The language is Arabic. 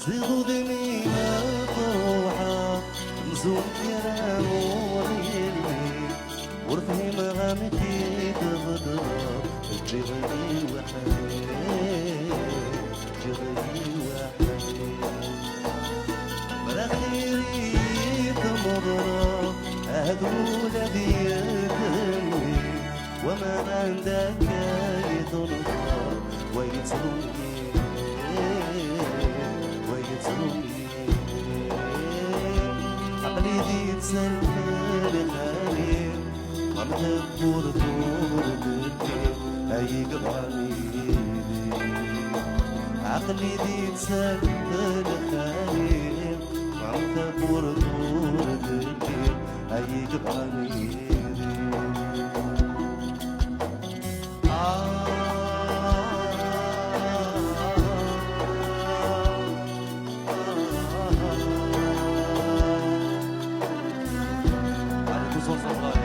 صيغ ذني مطروحة مزون كراموني ورثي مغامتي تغدر جغلي وحدي جغلي وحدي براخيري تمضرة أهدو الذي يدني وما عندك يضنها ويترمي ويترمي عقلي دي تسلل خالي عم تدور دور قلبي أي قراني عقلي دي تسلل خالي عم تدور دور قلبي أي قراني عليكم الصلاة